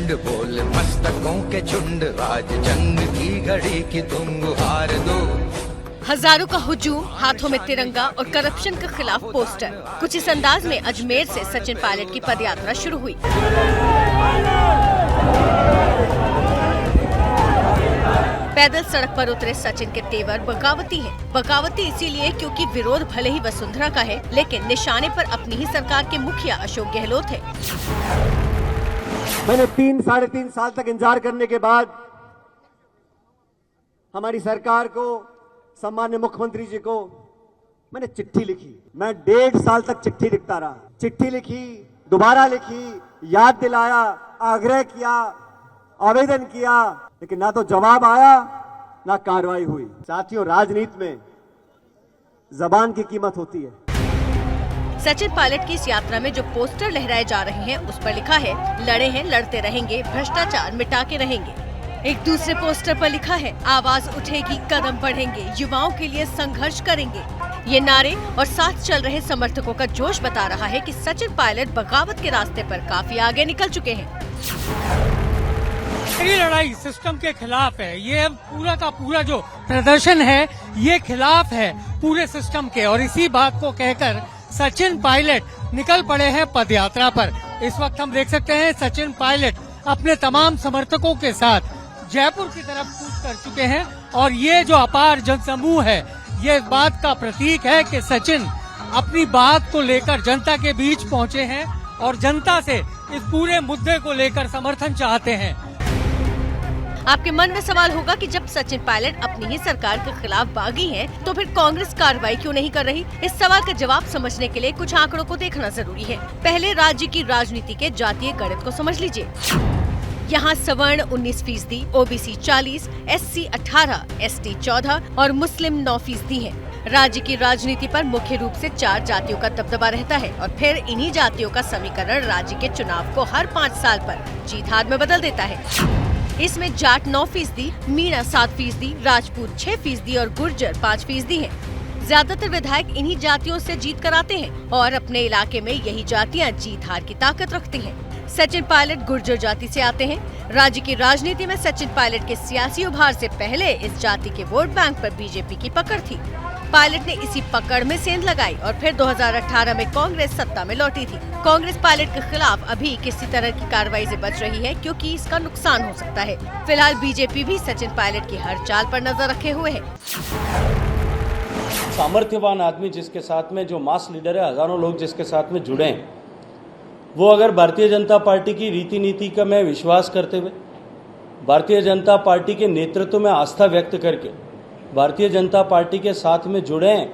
झुंड बोल मस्तकों के झुंड, आज जंग की घड़ी की तुम गुहार दो। हजारों का हुजूम, हाथों में तिरंगा और करप्शन के खिलाफ पोस्टर। कुछ इस अंदाज में अजमेर से सचिन पायलट की पदयात्रा शुरू हुई। पैदल सड़क पर उतरे सचिन के तेवर बगावती हैं। बगावती इसीलिए क्योंकि विरोध भले ही वसुंधरा का है, लेकिन निशाने पर अपनी ही सरकार के मुखिया अशोक गहलोत है। मैंने 3-3.5 साल तक इंतजार करने के बाद हमारी सरकार को, सम्मान्य मुख्यमंत्री जी को मैंने चिट्ठी लिखी। मैं 1.5 साल तक चिट्ठी लिखता रहा। चिट्ठी लिखी, दोबारा लिखी, याद दिलाया, आग्रह किया, आवेदन किया, लेकिन ना तो जवाब आया ना कार्रवाई हुई। साथियों, राजनीति में जबान की कीमत होती है। सचिन पायलट की इस यात्रा में जो पोस्टर लहराए जा रहे हैं उस पर लिखा है, लड़े हैं लड़ते रहेंगे, भ्रष्टाचार मिटा के रहेंगे। एक दूसरे पोस्टर पर लिखा है, आवाज उठेगी कदम बढ़ेंगे, युवाओं के लिए संघर्ष करेंगे। ये नारे और साथ चल रहे समर्थकों का जोश बता रहा है कि सचिन पायलट बगावत के रास्ते पर काफी आगे निकल चुके हैं। ये लड़ाई सिस्टम के खिलाफ है। ये पूरा का पूरा जो प्रदर्शन है ये खिलाफ है पूरे सिस्टम के, और इसी बात को कहकर सचिन पायलट निकल पड़े हैं पदयात्रा पर। इस वक्त हम देख सकते हैं सचिन पायलट अपने तमाम समर्थकों के साथ जयपुर की तरफ कूच कर चुके हैं, और ये जो अपार जनसमूह है ये इस बात का प्रतीक है कि सचिन अपनी बात को लेकर जनता के बीच पहुंचे हैं और जनता से इस पूरे मुद्दे को लेकर समर्थन चाहते हैं। आपके मन में सवाल होगा कि जब सचिन पायलट अपनी ही सरकार के खिलाफ बागी हैं, तो फिर कांग्रेस कार्रवाई क्यों नहीं कर रही? इस सवाल का जवाब समझने के लिए कुछ आंकड़ों को देखना जरूरी है। पहले राज्य की राजनीति के जातीय गणित को समझ लीजिए। यहाँ सवर्ण 19%, ओबीसी 40%, एससी 18%, एसटी 14% और मुस्लिम 9% हैं। राज्य की राजनीति पर मुख्य रूप से 4 जातियों का दबदबा रहता है, और फिर इन्हीं जातियों का समीकरण राज्य के चुनाव को हर 5 साल पर जीत हार में बदल देता है। इसमें जाट 9%, मीणा 7%, राजपूत 6% और गुर्जर 5% हैं। ज्यादातर विधायक इन्हीं जातियों से जीत कर आते हैं, और अपने इलाके में यही जातियां जीत हार की ताकत रखती हैं। सचिन पायलट गुर्जर जाति से आते हैं। राज्य की राजनीति में सचिन पायलट के सियासी उभार से पहले इस जाति के वोट बैंक पर बीजेपी की पकड़ थी। पायलट ने इसी पकड़ में सेंध लगाई और फिर 2018 में कांग्रेस सत्ता में लौटी थी। कांग्रेस पायलट के खिलाफ अभी किसी तरह की कार्रवाई से बच रही है, क्योंकि इसका नुकसान हो सकता है। फिलहाल बीजेपी भी सचिन पायलट की हर चाल पर नजर रखे हुए है। सामर्थ्यवान आदमी जिसके साथ में, जो मास लीडर है, हजारों लोग जिसके साथ में जुड़े हैं, वो अगर भारतीय जनता पार्टी की रीति नीति का में विश्वास करते हुए, भारतीय जनता पार्टी के नेतृत्व में आस्था व्यक्त करके भारतीय जनता पार्टी के साथ में जुड़े हैं,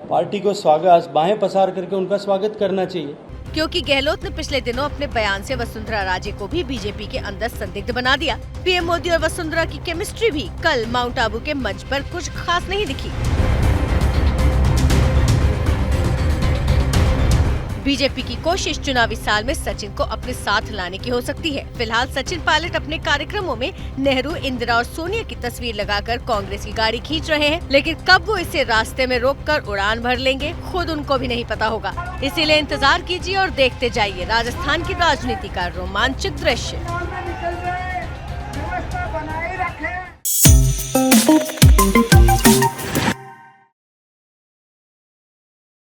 पार्टी को स्वागत, बाहें पसार करके उनका स्वागत करना चाहिए। क्योंकि गहलोत ने पिछले दिनों अपने बयान से वसुंधरा राजे को भी बीजेपी के अंदर संदिग्ध बना दिया। पीएम मोदी और वसुंधरा की केमिस्ट्री भी कल माउंट आबू के मंच पर कुछ खास नहीं दिखी। बीजेपी की कोशिश चुनावी साल में सचिन को अपने साथ लाने की हो सकती है। फिलहाल सचिन पायलट अपने कार्यक्रमों में नेहरू, इंदिरा और सोनिया की तस्वीर लगाकर कांग्रेस की गाड़ी खींच रहे हैं, लेकिन कब वो इसे रास्ते में रोककर उड़ान भर लेंगे, खुद उनको भी नहीं पता होगा। इसीलिए इंतजार कीजिए और देखते जाइए राजस्थान की राजनीति का रोमांचक दृश्य।